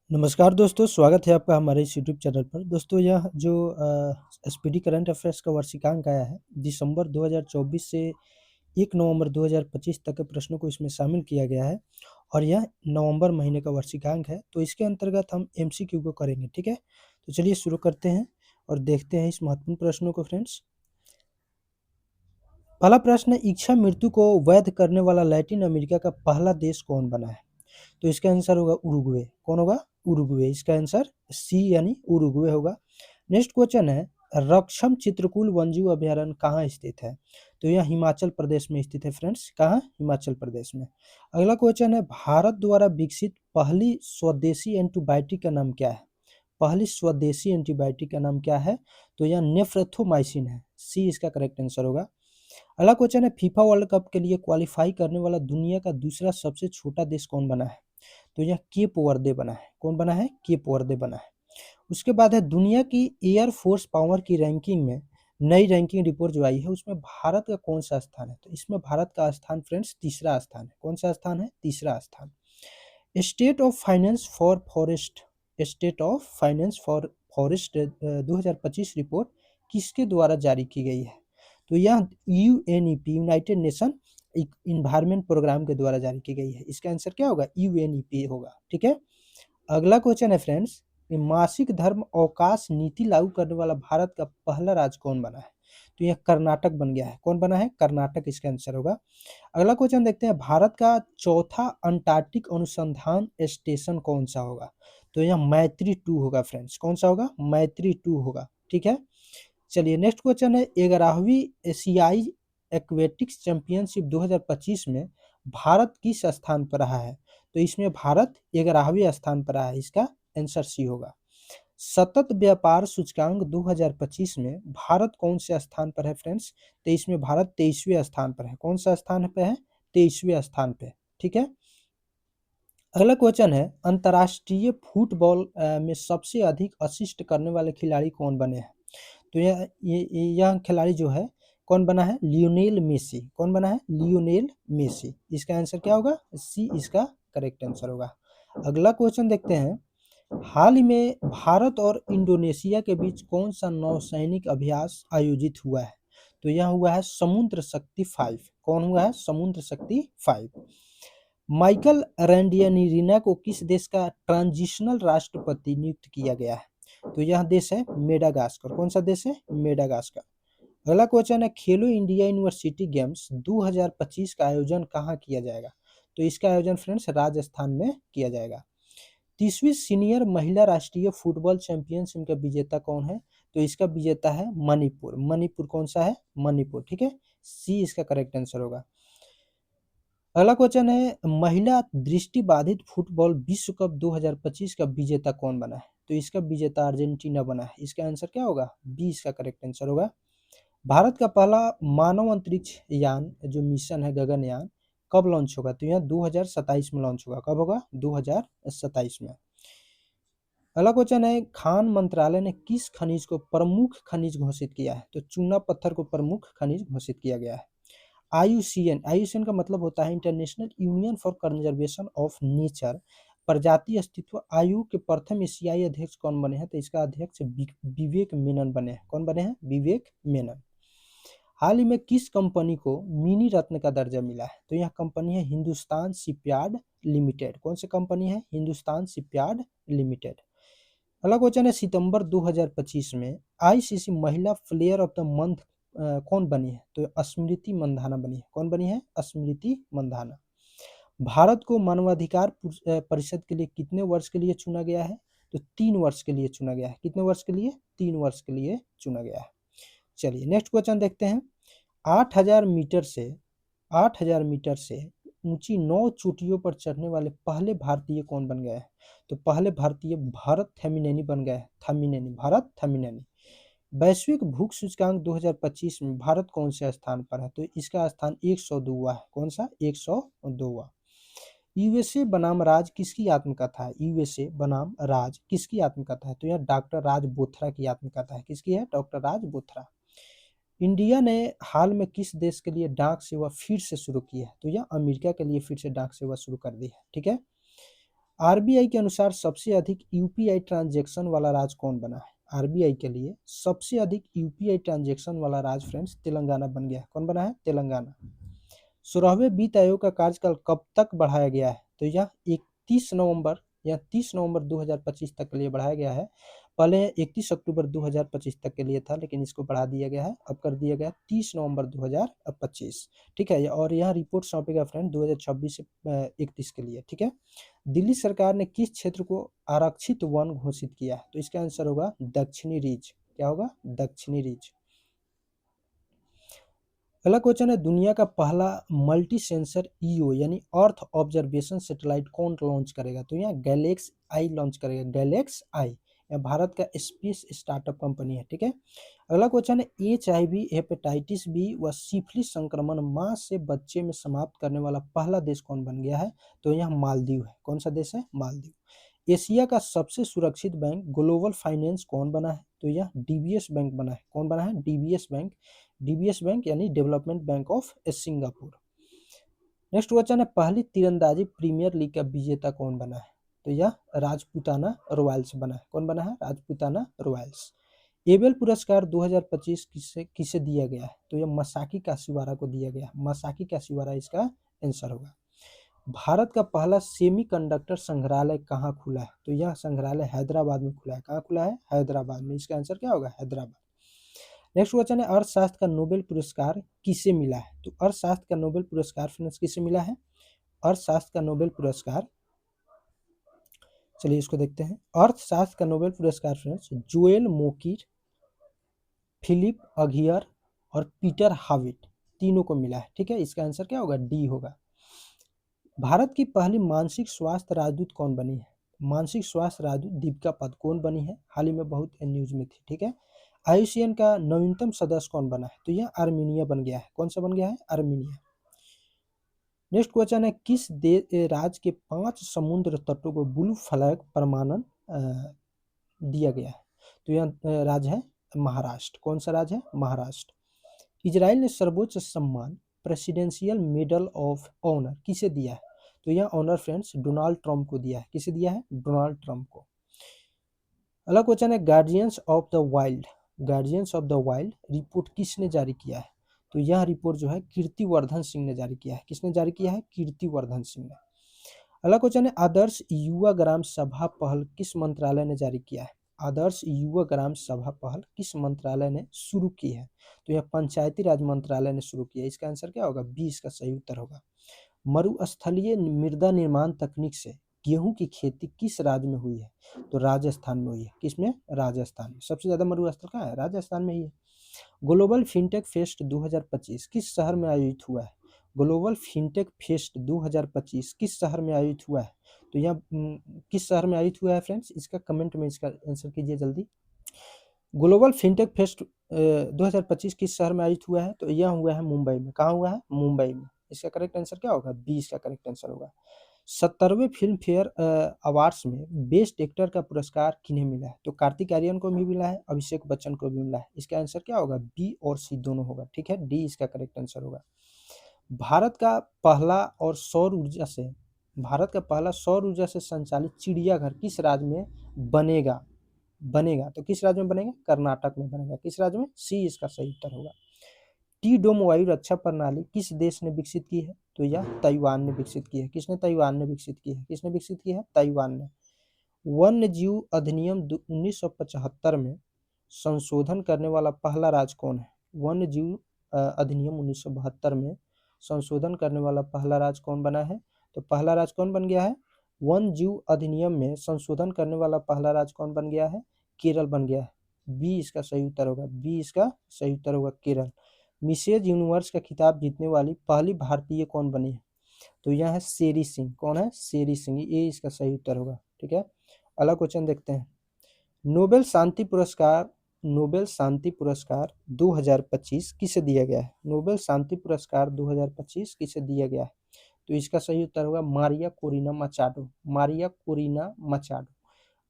नमस्कार दोस्तों, स्वागत है आपका हमारे इस यूट्यूब चैनल पर। दोस्तों यह जो एसपीडी करंट अफेयर्स का वार्षिकांक आया है, दिसंबर 2024 से 1 नवंबर 2025 तक के प्रश्नों को इसमें शामिल किया गया है और यह नवंबर महीने का वार्षिकांक है। तो इसके अंतर्गत हम एमसीक्यू को करेंगे, ठीक है? तो चलिए शुरू करते हैं और देखते हैं इस महत्वपूर्ण प्रश्नों को फ्रेंड्स। पहला प्रश्न है, इच्छा मृत्यु को वैध करने वाला लैटिन अमेरिका का पहला देश कौन बना है? तो इसका आंसर होगा उरुग्वे। कौन होगा? उरुग्वे। इसका आंसर सी यानी उरुग्वे होगा। नेक्स्ट क्वेश्चन है, रक्षम चित्रकूट वन्यजीव अभयारण्य कहाँ स्थित है? तो यह हिमाचल प्रदेश में स्थित है फ्रेंड्स। कहाँ? हिमाचल प्रदेश में। अगला क्वेश्चन है, भारत द्वारा विकसित पहली स्वदेशी एंटीबायोटिक का नाम क्या है? पहली स्वदेशी एंटीबायोटिक का नाम क्या है? तो यह नेफ्रेथोमाइसिन है। सी इसका करेक्ट आंसर होगा। अगला क्वेश्चन है, फीफा वर्ल्ड कप के लिए क्वालिफाई करने वाला दुनिया का दूसरा सबसे छोटा देश कौन बना है? तो यह केप वर्दे बना है। कौन बना है? केप वर्दे बना है। उसके बाद है, दुनिया की एयर फोर्स पावर की रैंकिंग में नई रैंकिंग रिपोर्ट जो आई है उसमें भारत का कौन सा स्थान है? तो इसमें भारत का स्थान फ्रेंड्स तीसरा स्थान है। कौन सा स्थान है? तीसरा स्थान। State of finance for forest, state of finance for forest 2025 report किसके द्वारा जारी की गई है? तो यह UNEP, United Nation environment programme के द्वारा जारी की गई है। इसका आंसर क्या होगा? यूएनईपी होगा। ठीक है। अगला क्वेश्चन है फ्रेंड्स, मासिक धर्म अवकाश नीति लागू करने वाला भारत का पहला राज्य कौन बना है? तो यह कर्नाटक बन गया है। कौन बना है? कर्नाटक इसका आंसर होगा। अगला क्वेश्चन देखते हैं, भारत का चौथा अंटार्कटिक अनुसंधान स्टेशन कौन सा होगा? तो यह मैत्री 2 होगा फ्रेंड्स। कौन सा होगा? मैत्री 2 होगा। ठीक है। चलिए नेक्स्ट क्वेश्चन है, 11वीं एशियाई एक्वेटिक्स चैंपियनशिप 2025 में भारत किस स्थान पर रहा है? तो इसमें भारत 11वें स्थान पर रहा है। इसका आंसर सी होगा। सतत व्यापार सूचकांक 2025 में भारत कौन से स्थान पर है फ्रेंड्स? तो इसमें भारत 23वें स्थान पर है। कौन सा स्थान पे है? 23वें स्थान पे। ठीक है। अगला क्वेश्चन है, अंतर्राष्ट्रीय फुटबॉल में सबसे अधिक असिस्ट करने वाले खिलाड़ी कौन बने हैं? तो यह खिलाड़ी जो है कौन बना है? Lionel Messi. कौन बना है? Lionel Messi. इसका आंसर क्या होगा? सी इसका करेक्ट आंसर होगा। अगला क्वेश्चन देखते हैं, हाल ही में भारत और इंडोनेशिया के बीच कौन सा नौसैनिक अभ्यास आयोजित हुआ है? तो यह हुआ है समुद्र शक्ति 5। कौन हुआ है? समुद्र शक्ति 5। माइकल रैंडियनिरीना को किस देश का ट्रांजिशनल राष्ट्रपति नियुक्त किया गया है? तो यह देश है मेडागास्कर। कौन सा देश है? मेडागास्कर। अगला क्वेश्चन है, खेलो इंडिया यूनिवर्सिटी गेम्स 2025 का आयोजन कहाँ किया जाएगा? तो इसका आयोजन फ्रेंड्स राजस्थान में किया जाएगा। 30वीं सीनियर महिला राष्ट्रीय फुटबॉल चैंपियनशिप का विजेता कौन है? तो इसका विजेता है मणिपुर। मणिपुर कौन सा है? मणिपुर। ठीक है। सी इसका करेक्ट आंसर होगा। अगला क्वेश्चन है, महिला दृष्टिबाधित फुटबॉल विश्व कप 2025 का विजेता कौन बना है? तो इसका विजेता अर्जेंटीना बना है। इसका आंसर क्या होगा? बी इसका करेक्ट आंसर होगा। भारत का पहला मानव अंतरिक्ष यान जो मिशन है गगनयान कब लॉन्च होगा? तो यह 2027 में लॉन्च होगा। कब होगा? 2027 में। अगला क्वेश्चन है, खान मंत्रालय ने किस खनिज को प्रमुख खनिज घोषित किया है? तो चूना पत्थर को प्रमुख खनिज घोषित किया गया है। आईयूसीएन, आईयूसीएन का मतलब होता है international union for conservation of nature, प्रजाति अस्तित्व आयोग के प्रथम एशियाई अध्यक्ष कौन बने हैं? तो इसका अध्यक्ष विवेक मेनन बने हैं। कौन बने हैं? विवेक मेनन। हाल ही में किस कंपनी को मिनी रत्न का दर्जा मिला है? तो यह कंपनी है हिंदुस्तान शिपयार्ड लिमिटेड। कौन सी कंपनी है? Hindustan shipyard limited. अगला क्वेश्चन है, सितंबर 2025 में आईसीसी महिला प्लेयर ऑफ द मंथ कौन बनी है? तो स्मृति मंधाना बनी है। कौन बनी है? स्मृति मंधाना। भारत को मानवाधिकार परिषद के लिए कितने वर्ष के लिए चुना गया है? तो 3 वर्ष के लिए चुना गया है। कितने वर्ष के लिए? 3 वर्ष के लिए चुना गया है। चलिए नेक्स्ट क्वेश्चन देखते हैं, 8000 मीटर से 8000 मीटर से ऊंची 9 चोटियों पर चढ़ने वाले पहले भारतीय कौन बन गए हैं? तो पहले भारतीय भरत थेमिनेनी बन गए हैं। थमिनेनी, भरत थमिनेनी। वैश्विक भूख सूचकांक 2025 में भारत कौन से स्थान पर है? तो इसका स्थान 102वां है। कौन सा? 102वां। यूएसए बनाम राज किसकी आत्मकथा है? यूएसए बनाम राज किसकी आत्मकथा है? तो यह डॉक्टर राज बोथरा की आत्मकथा है। किसकी है? डॉक्टर राज बोथरा। इंडिया ने हाल में किस देश के लिए डाक सेवा फिर से शुरू की है? तो यह अमेरिका के लिए फिर से डाक सेवा शुरू कर दी है। ठीक है। आरबीआई के अनुसार सबसे अधिक यूपीआई ट्रांजैक्शन वाला राज्य कौन बना है? आरबीआई के लिए सबसे अधिक यूपीआई ट्रांजैक्शन वाला राज्य फ्रेंड्स तेलंगाना बन गया है। कौन बना है? तेलंगाना। 16वें वित्त आयोग का कार्यकाल कब तक बढ़ाया गया है? तो यह 31 नवंबर या 30 नवंबर 2025 तक के लिए बढ़ाया गया है। पहले 31 अक्टूबर 2025 तक के लिए था, लेकिन इसको बढ़ा दिया गया है, अब कर दिया गया 30 नवंबर 2025। ठीक है, और यहाँ रिपोर्ट सौंपेगा फ्रेंड 2026 से 31 के लिए। ठीक है, दिल्ली सरकार ने किस क्षेत्र को आरक्षित वन घोषित किया है? तो इसका आंसर होगा दक्षिणी रीज। क्या होगा? दक्षिणी रीज। अगला क्वेश्चन है, दुनिया का पहला मल्टी सेंसर ईओ यानी अर्थ ऑब्जर्वेशन सैटेलाइट कौन लॉन्च करेगा? तो यहाँ गैलेक्स आई लॉन्च करेगा। गैलेक्स आई, यह भारत का स्पेस स्टार्टअप कंपनी है। ठीक है, अगला क्वेश्चन है, HIV, हेपेटाइटिस बी व सिफिलिस संक्रमण मां से बच्चे में समाप्त करने वाला पहला देश कौन बन गया है? तो यहाँ मालदीव है। कौन सा देश है? मालदीव। एशिया का सबसे सुरक्षित बैंक ग्लोबल फाइनेंस कौन बना है? तो यह डीबीएस बैंक बना है। कौन बना है? DBS bank. डीबीएस बैंक यानी development bank of Singapore. Next question है, पहली तीरंदाजी प्रीमियर लीग का विजेता कौन बना है? तो यह राजपूताना रॉयल्स बना है। कौन बना है? राजपूताना रॉयल्स। एबेल पुरस्कार 2025 किसे किसे दिया गया है? तो यह मसाकी काशीवारा को दिया गया। मसाकी काशीवारा इसका आंसर होगा। भारत का पहला सेमीकंडक्टर संग्रहालय कहाँ खुला है? तो यह संग्रहालय हैदराबाद में खुला है। कहाँ खुला है? हैदराबाद में। इसका आंसर क्या होगा? हैदराबाद। नेक्स्ट क्वेश्चन है, अर्थशास्त्र का नोबेल पुरस्कार किसे मिला है? तो अर्थशास्त्र का नोबेल पुरस्कार फ्रेंड्स किसे मिला है? अर्थशास्त्र का नोबेल पुरस्कार, चलिए इसको देखते हैं। अर्थशास्त्र का नोबेल पुरस्कार फ्रेंड्स जोएल मोकिर, फिलिप अघियर और पीटर हाविट तीनों को मिला है। ठीक है, इसका आंसर क्या होगा? डी होगा। भारत की पहली मानसिक स्वास्थ्य राजदूत कौन बनी है? मानसिक स्वास्थ्य राजदूत दीपिका पादुकोण बनी है। हाल ही में बहुत न्यूज में थी। ठीक है, आईयूसीएन का नवीनतम सदस्य कौन बना है? तो यह आर्मीनिया बन गया है। कौन सा बन गया है? आर्मीनिया। नेक्स्ट क्वेश्चन है, किस राज्य के 5 समुद्र तटों को ब्लू फ्लैग प्रमाणन दिया गया है? तो यह राज्य है महाराष्ट्र। कौन सा राज्य है? महाराष्ट्र। इजराइल ने सर्वोच्च सम्मान प्रेसिडेंशियल मेडल ऑफ ऑनर किसे दिया है? तो यह ऑनर फ्रेंड्स डोनाल्ड ट्रंप को दिया है। किसे दिया है? डोनाल्ड ट्रंप को। अगला क्वेश्चन है, guardians of the wild, guardians of the wild report किसने जारी किया है? तो यह रिपोर्ट जो है कीर्तिवर्धन सिंह ने जारी किया है। किसने जारी किया है? कीर्तिवर्धन सिंह ने। अगला क्वेश्चन है, आदर्श युवा ग्राम सभा पहल किस मंत्रालय ने जारी किया है? आदर्श युवा ग्राम सभा पहल किस मंत्रालय ने शुरू की है? तो यह पंचायती राज मंत्रालय ने शुरू किया है। इसका आंसर क्या होगा? बी इसका सही उत्तर होगा। मरुस्थलीय मृदा निर्माण तकनीक से गेहूं की खेती किस राज्य में हुई है? तो राजस्थान में हुई है। किसमें? राजस्थान में। सबसे ज्यादा मरुस्थल कहाँ है? राजस्थान में ही है। ग्लोबल फिनटेक फेस्ट 2025 किस शहर में आयोजित हुआ है? ग्लोबल फिनटेक फेस्ट 2025 किस शहर में आयोजित हुआ है? तो यह किस शहर में आयोजित हुआ है फ्रेंड्स? इसका कमेंट में इसका आंसर कीजिए जल्दी। ग्लोबल फिनटेक फेस्ट 2025 किस शहर में आयोजित हुआ है? तो यह हुआ है मुंबई में। कहाँ हुआ है? मुंबई में। इसका करेक्ट आंसर क्या होगा? बी इसका करेक्ट आंसर होगा। 70वें फिल्म फेयर अवार्ड्स में बेस्ट एक्टर का पुरस्कार किन्हें मिला है? तो कार्तिक आर्यन को भी मिला है, अभिषेक बच्चन को भी मिला है। इसका आंसर क्या होगा? बी और सी दोनों होगा। ठीक है, डी इसका करेक्ट आंसर होगा। भारत का पहला और सौर ऊर्जा से भारत का पहला सौर ऊर्जा से संचालित चिड़ियाघर किस राज्य में बनेगा? तो किस राज्य में बनेगा? कर्नाटक में बनेगा। किस राज्य में? सी इसका सही उत्तर होगा। टी डोम वायु रक्षा प्रणाली किस देश ने विकसित की है? तो यह ताइवान ने विकसित की है। किसने? ताइवान ने विकसित की है। किसने विकसित की है? ताइवान ने। वन्य जीव अधिनियम 1975 में संशोधन करने वाला पहला राज्य कौन है? वन्य जीव अधिनियम 1972 में संशोधन करने वाला पहला राज्य कौन बना है? तो पहला राज्य कौन बन गया है? वन्य जीव अधिनियम में संशोधन करने वाला पहला राज्य कौन बन गया है? केरल बन गया है। बी इसका सही उत्तर होगा। बी इसका सही उत्तर होगा, केरल। मिसेज यूनिवर्स का खिताब जीतने वाली पहली भारतीय कौन बनी है? तो यह है शेरी सिंह। कौन है? शेरी सिंह। ये इसका सही उत्तर होगा। ठीक है, अगला क्वेश्चन देखते हैं। नोबेल शांति पुरस्कार 2025 किसे दिया गया है? नोबेल शांति पुरस्कार 2025 किसे दिया गया है? तो इसका सही उत्तर होगा Maria Corina Machado. Maria Corina Machado.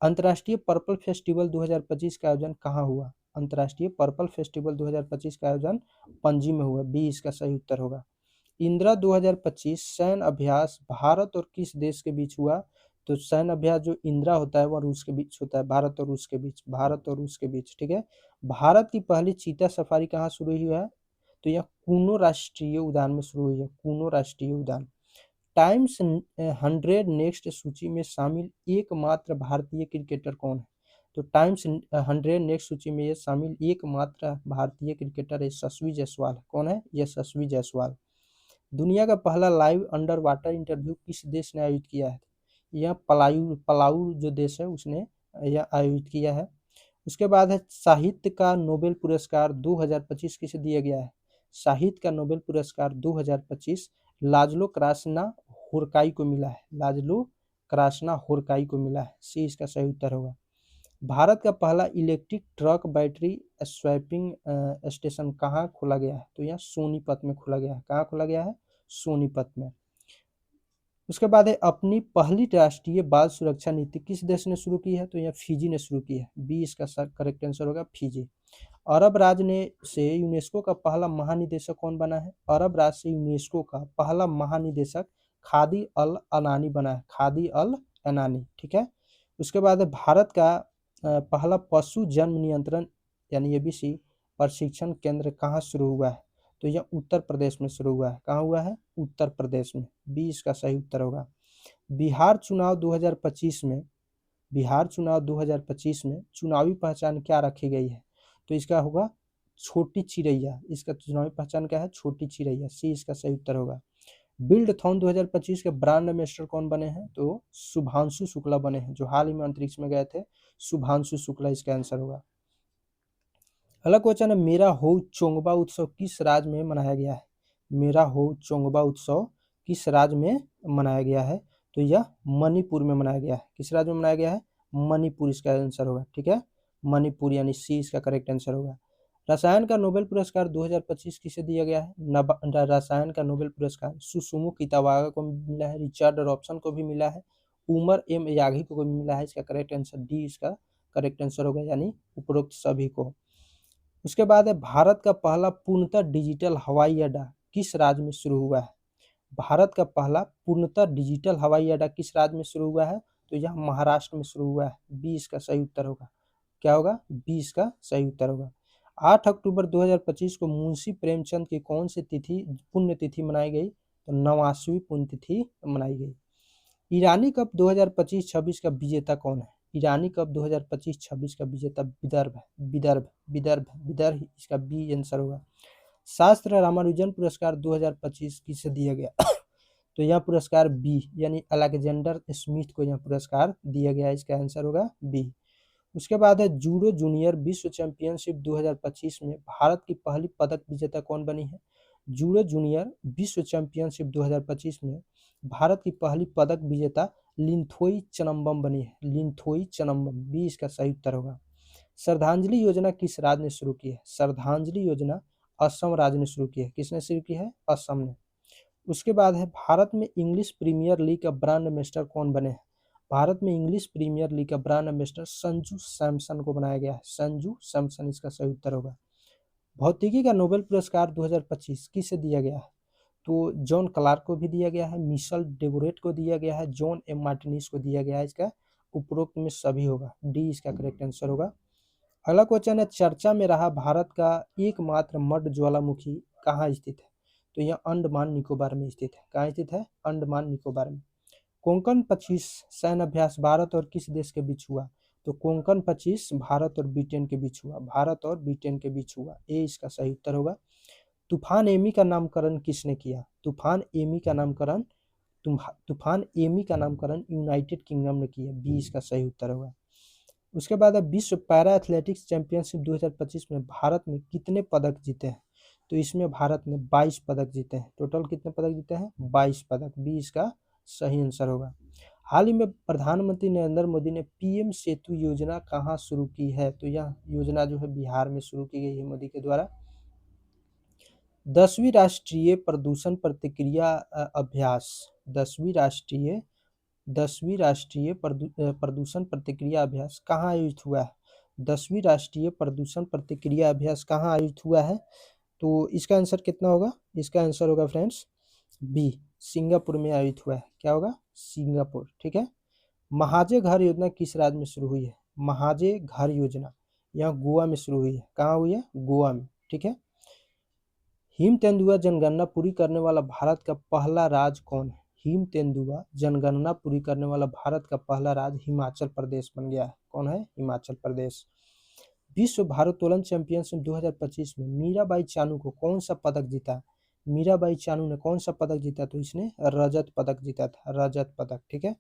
अंतर्राष्ट्रीय पर्पल फेस्टिवल 2025 का आयोजन कहाँ हुआ? अंतर्राष्ट्रीय पर्पल फेस्टिवल 2025 का आयोजन पणजी में हुआ। बी इसका सही उत्तर होगा। इंदिरा 2025 सैन्य अभ्यास भारत और किस देश के बीच हुआ? तो सैन्य अभ्यास जो इंदिरा होता है वह रूस के बीच होता है, भारत और रूस के बीच, भारत और रूस के बीच, ठीक है। भारत की पहली चीता सफारी कहाँ शुरू हुई है? तो यह कूनो राष्ट्रीय उद्यान में शुरू हुई है, कूनो राष्ट्रीय उद्यान। टाइम्स 100 नेक्स्ट सूची में शामिल एकमात्र भारतीय क्रिकेटर कौन है? तो टाइम्स 100 नेक्स्ट सूची में ये शामिल एकमात्र भारतीय क्रिकेटर यशस्वी जायसवाल। कौन है? यशस्वी जायसवाल। दुनिया का पहला लाइव अंडर वाटर इंटरव्यू किस देश ने आयोजित किया है? यह पलायू पलाऊ जो देश है उसने यह आयोजित किया है। उसके बाद है साहित्य का नोबेल पुरस्कार 2025 किसे दिया गया है? साहित्य का नोबेल पुरस्कार 2025 लाजलो क्रास्ना होर्काई को मिला है, लाजलो क्रास्ना होर्काई को मिला है। सी इसका सही उत्तर होगा। भारत का पहला electric truck battery swapping station कहाँ खोला गया है? तो यह सोनीपत में खोला गया है। कहाँ खोला गया है? सोनीपत में। उसके बाद है अपनी पहली राष्ट्रीय बाल सुरक्षा नीति किस देश ने शुरू की है? तो यह फिजी ने शुरू की है। बी इसका करेक्ट आंसर होगा फिजी। अरब राज्य ने से यूनेस्को का पहला महानिदेशक कौन बना है? अरब राज्य से यूनेस्को का पहला महानिदेशक खादी अल अनानी बना है, खादी अल अनानी, ठीक है। उसके बाद है भारत का पहला पशु जन्म नियंत्रण यानी एबीसी प्रशिक्षण केंद्र कहाँ शुरू हुआ है? तो यह उत्तर प्रदेश में शुरू हुआ है। कहाँ हुआ है? उत्तर प्रदेश में। बी इसका सही उत्तर होगा। बिहार चुनाव 2025 में बिहार चुनाव 2025 में चुनावी पहचान क्या रखी गई है? तो इसका होगा छोटी चिरैया। इसका चुनावी पहचान क्या है? छोटी चिरैया। सी इसका सही उत्तर होगा। बिल्डथॉन 2025 के ब्रांड एम्बेसडर कौन बने हैं? तो शुभांशु शुक्ला बने हैं, जो हाल ही में अंतरिक्ष में गए थे। शुभांशु शुक्ला इसका आंसर होगा। अगला क्वेश्चन है मेरा हो चोंगबा उत्सव किस राज्य में मनाया गया है? मेरा हो चोंगबा उत्सव किस राज्य में मनाया गया है? तो यह मणिपुर में मनाया गया है। किस राज्य में मनाया गया है? मणिपुर इसका आंसर होगा, ठीक है। मणिपुर यानी सी इसका करेक्ट आंसर होगा। रसायन का नोबेल पुरस्कार 2025 किसे दिया गया है? रसायन का नोबेल पुरस्कार सुसुमु कितावागा को मिला है, रिचर्ड रॉबसन को भी मिला है, उमर एम यागी को भी मिला है। इसका करेक्ट आंसर डी इसका करेक्ट आंसर होगा, यानी उपरोक्त सभी को। उसके बाद है भारत का पहला पूर्णतः डिजिटल हवाई अड्डा किस राज्य में शुरू हुआ है? भारत का पहला पूर्णतः डिजिटल हवाई अड्डा किस राज्य में शुरू हुआ है? तो यह महाराष्ट्र में शुरू हुआ है। बी इसका सही उत्तर होगा। क्या होगा? बी इसका सही उत्तर होगा। 8 अक्टूबर 2025 को मुंशी प्रेमचंद की कौन सी तिथि पुण्यतिथि मनाई गई? तो 89वीं पुण्यतिथि मनाई गई। ईरानी कप 2025-26 का विजेता कौन है? ईरानी कप 2025-26 का विजेता विदर्भ है, विदर्भ विदर्भ विदर्भ इसका बी आंसर होगा। शास्त्र रामानुजन पुरस्कार 2025 किसे दिया गया? तो यह पुरस्कार बी यानी अलेक्जेंडर स्मिथ को यह पुरस्कार दिया गया। इसका आंसर होगा बी। उसके बाद है जूडो जूनियर विश्व चैंपियनशिप 2025 में भारत की पहली पदक विजेता कौन बनी है? जूडो जूनियर विश्व चैंपियनशिप 2025 में भारत की पहली पदक विजेता लिंथोई चनम्बम बनी है, लिंथोई चनम्बम। बी इसका सही उत्तर होगा। श्रद्धांजलि योजना किस राज्य ने शुरू की है? श्रद्धांजलि योजना असम राज्य ने शुरू की है। किसने शुरू की है? असम ने। उसके बाद है भारत में इंग्लिश प्रीमियर लीग का ब्रांड एम्बेसडर कौन बने हैं? भारत में इंग्लिश प्रीमियर लीग का ब्रांड एम्बेसडर संजू सैमसन को बनाया गया है। संजू सैमसन इसका सही उत्तर होगा। भौतिकी का नोबेल पुरस्कार 2025 किसे दिया गया है? तो जॉन क्लार्क को भी दिया गया है, मिशेल डेबोरेट को दिया गया है, जॉन एम मार्टिनिस को दिया गया है। इसका उपरोक्त में सभी होगा। डी इसका करेक्ट आंसर होगा। अगला क्वेश्चन है चर्चा में रहा भारत का एकमात्र मड ज्वालामुखी कहाँ स्थित है? तो यह अंडमान निकोबार में स्थित है। कहाँ स्थित है? अंडमान निकोबार में। कोंकण 25 सैन्य अभ्यास भारत और किस देश के बीच हुआ? तो कोंकण 25 भारत और ब्रिटेन के बीच हुआ। भारत और ब्रिटेन के बीच हुआ। ए इसका सही उत्तर होगा। तूफान एमी का नामकरण किसने किया? तूफान एमी का नामकरण तूफान एमी का नामकरण यूनाइटेड किंगडम ने किया। बी इसका सही उत्तर होगा। उसके बाद अब विश्व पैरा एथलेटिक्स चैंपियनशिप 2025 में भारत ने कितने पदक जीते हैं? तो इसमें भारत ने 22 पदक जीते हैं। टोटल कितने पदक जीते हैं? 22 पदक। बी इसका सही आंसर होगा। हाल ही में प्रधानमंत्री नरेंद्र मोदी ने पीएम सेतु योजना कहाँ शुरू की है? तो यह योजना जो है बिहार में शुरू की गई है मोदी के द्वारा। 10वीं राष्ट्रीय प्रदूषण प्रतिक्रिया अभ्यास 10वीं राष्ट्रीय प्रदूषण प्रतिक्रिया अभ्यास कहाँ आयोजित हुआ है? 10वीं राष्ट्रीय प्रदूषण प्रतिक्रिया अभ्यास कहाँ आयोजित हुआ है? तो इसका आंसर कितना होगा? इसका आंसर होगा फ्रेंड्स बी, सिंगापुर में आयोजित हुआ है। क्या होगा? सिंगापुर, ठीक है। महाजय घर योजना किस राज्य में शुरू हुई है? महाजय घर योजना यहाँ गोवा में शुरू हुई है। कहाँ हुई है? गोवा में। ठीक है। हिम तेंदुआ जनगणना पूरी करने वाला भारत का पहला राज्य कौन है? हिम तेंदुआ जनगणना पूरी करने वाला भारत का पहला राज्य हिमाचल प्रदेश बन गया है। कौन है? हिमाचल प्रदेश। विश्व भारोत्तोलन चैंपियनशिप 2025 में मीराबाई चानू को कौन सा पदक जीता? मीराबाई चानू ने कौन सा पदक जीता? तो इसने रजत पदक जीता था, रजत पदक। ठीक है।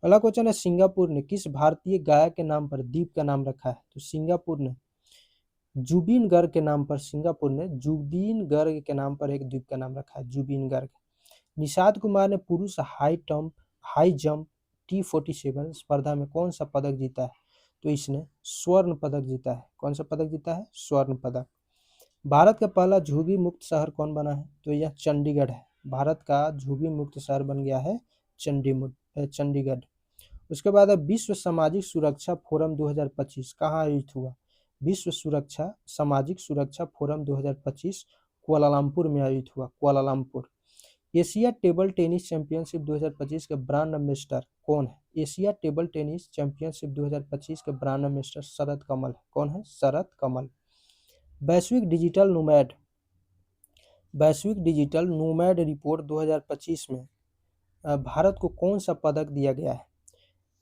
अगला क्वेश्चन है, सिंगापुर ने किस भारतीय गायक के नाम पर द्वीप का नाम रखा है? तो सिंगापुर ने जुबिन गर्ग के नाम पर, सिंगापुर ने जुबिन गर्ग के नाम पर एक द्वीप का नाम रखा है, जुबिन गर्ग। निषाद कुमार ने पुरुष हाई जंप T47 स्पर्धा में कौन सा पदक जीता है? तो इसने स्वर्ण पदक जीता है। कौन सा पदक जीता है? स्वर्ण पदक। भारत का पहला झुग्गी मुक्त शहर कौन बना है? तो यह चंडीगढ़ है। भारत का झुग्गी मुक्त शहर बन गया है चंडीगढ़। उसके बाद है, विश्व सामाजिक सुरक्षा फोरम 2025 कहाँ आयोजित हुआ? विश्व सामाजिक सुरक्षा फोरम 2025 कुआलालंपुर में आयोजित हुआ, Kuala Lumpur. Asia table tennis championship 2025 के ब्रांड एम्बेसडर कौन है? एशिया टेबल टेनिस चैंपियनशिप 2025 के ब्रांड एम्बेसडर शरद कमल है। कौन है? शरद कमल। वैश्विक डिजिटल नोमैड रिपोर्ट 2025 में भारत को कौन सा पदक दिया गया है?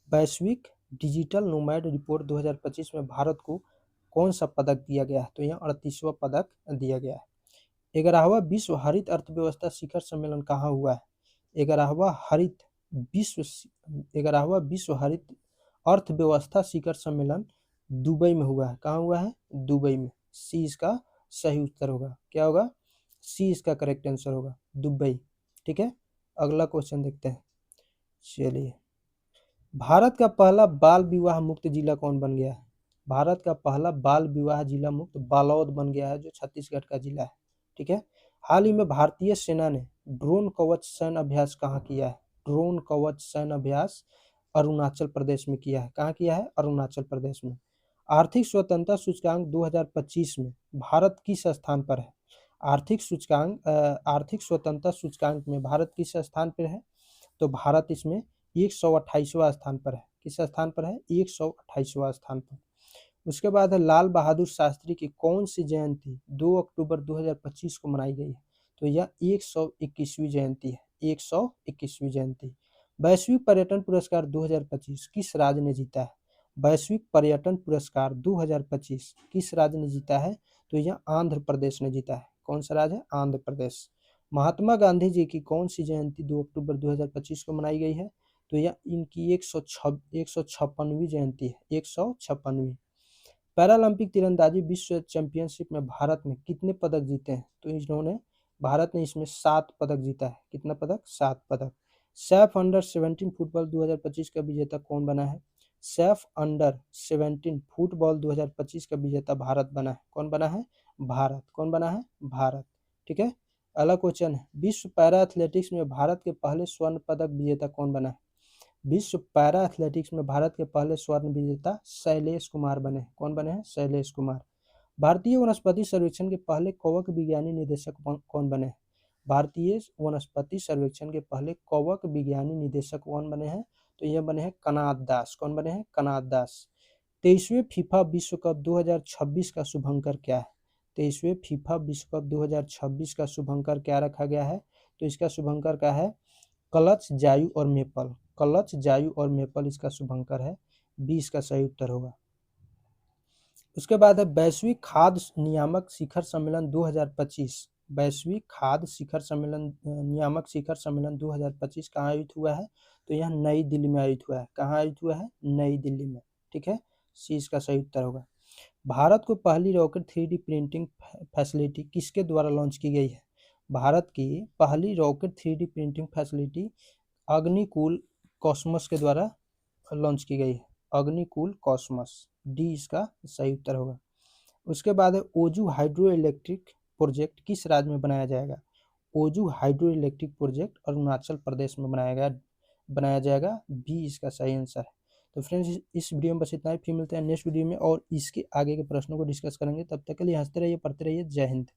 वैश्विक डिजिटल नोमैड रिपोर्ट 2025 में भारत को कौन सा पदक दिया गया है? तो यहाँ 38वां पदक दिया गया है। 11वां विश्व हरित अर्थव्यवस्था शिखर सम्मेलन कहाँ हुआ है? 11वां विश्व हरित अर्थव्यवस्था शिखर सम्मेलन दुबई में हुआ है। कहाँ हुआ है? दुबई में। सी इसका सही उत्तर होगा। क्या होगा? सी इसका करेक्ट आंसर होगा, दुबई। ठीक है। अगला क्वेश्चन देखते हैं। चलिए, भारत का पहला बाल विवाह मुक्त जिला कौन बन गया है? भारत का पहला बाल विवाह जिला मुक्त बालोद बन गया है, जो छत्तीसगढ़ का जिला है। ठीक है। हाल ही में भारतीय सेना ने ड्रोन कवच सैन्य अभ्यास कहाँ किया है? ड्रोन कवच सैन्य अभ्यास अरुणाचल प्रदेश में किया है। कहाँ किया है? अरुणाचल प्रदेश में। आर्थिक स्वतंत्रता सूचकांक 2025 में भारत किस स्थान पर है? आर्थिक स्वतंत्रता सूचकांक में भारत किस स्थान पर है? तो भारत इसमें 128वां स्थान पर है। किस स्थान पर है? 128वां स्थान पर। उसके बाद है, लाल बहादुर शास्त्री की कौन सी जयंती 2 अक्टूबर 2025 को मनाई गई है? तो यह 121वीं जयंती है, 121वीं जयंती। वैश्विक पर्यटन पुरस्कार 2025 किस राज्य ने जीता है? वैश्विक पर्यटन पुरस्कार 2025 किस राज्य ने जीता है? तो यह आंध्र प्रदेश ने जीता है। कौन सा राज्य है? आंध्र प्रदेश। महात्मा गांधी जी की कौन सी जयंती 2 अक्टूबर 2025 को मनाई गई है? तो यह इनकी 156वीं जयंती है, 156वीं। पैरालंपिक तीरंदाजी विश्व चैंपियनशिप में भारत ने कितने पदक जीते हैं? तो भारत ने इसमें 7 पदक जीता है। कितना पदक? 7 पदक। सैफ अंडर 17 फुटबॉल 2025 का विजेता कौन बना है? सैफ अंडर 17 फुटबॉल 2025 का विजेता भारत बना है। कौन बना है? भारत। कौन बना है? भारत। ठीक है। अगला क्वेश्चन है, विश्व पैरा एथलेटिक्स में भारत के पहले स्वर्ण पदक विजेता कौन बना है? विश्व पैरा एथलेटिक्स में भारत के पहले स्वर्ण विजेता शैलेश कुमार बने। कौन बने हैं? शैलेश कुमार। भारतीय वनस्पति सर्वेक्षण के पहले कवक विज्ञानी निदेशक कौन बने हैं? भारतीय वनस्पति सर्वेक्षण के पहले कवक विज्ञानी निदेशक कौन बने हैं? तो ये बने हैं कनाद दास। कौन बने हैं? कनाद दास। 23वें फीफा विश्व कप 2026 का शुभंकर क्या है? 23वें फीफा विश्व कप 2026 का शुभंकर क्या रखा गया है? तो इसका शुभंकर क्या है? क्लच, जायु और मेपल। क्लच, जायु और मेपल इसका शुभंकर है। 20 का सही उत्तर होगा। उसके बाद है, वैश्विक खाद्य नियामक शिखर सम्मेलन 2025। वैश्विक खाद्य शिखर सम्मेलन नियामक शिखर सम्मेलन 2025 कहाँ आयोजित हुआ है? तो यह नई दिल्ली में आयोजित हुआ है। कहाँ आयोजित हुआ है? नई दिल्ली में। ठीक है। सी इसका सही उत्तर होगा। भारत को पहली रॉकेट 3D प्रिंटिंग फैसिलिटी किसके द्वारा लॉन्च की गई है? भारत की पहली rocket 3D printing facility Agnikul cosmos के द्वारा लॉन्च की गई है। अग्निकुल कॉस्मस, डी इसका सही उत्तर होगा। उसके बाद है, ओजू हाइड्रो इलेक्ट्रिक प्रोजेक्ट किस राज्य में बनाया जाएगा? ओजू hydro electric project Arunachal Pradesh में बनाया जाएगा। बी इसका सही आंसर है। तो फ्रेंड्स, इस वीडियो में बस इतना ही। फिर मिलते हैं नेक्स्ट वीडियो में और इसके आगे के प्रश्नों को डिस्कस करेंगे। तब तक के लिए हंसते रहिए, पढ़ते रहिए। जय हिंद।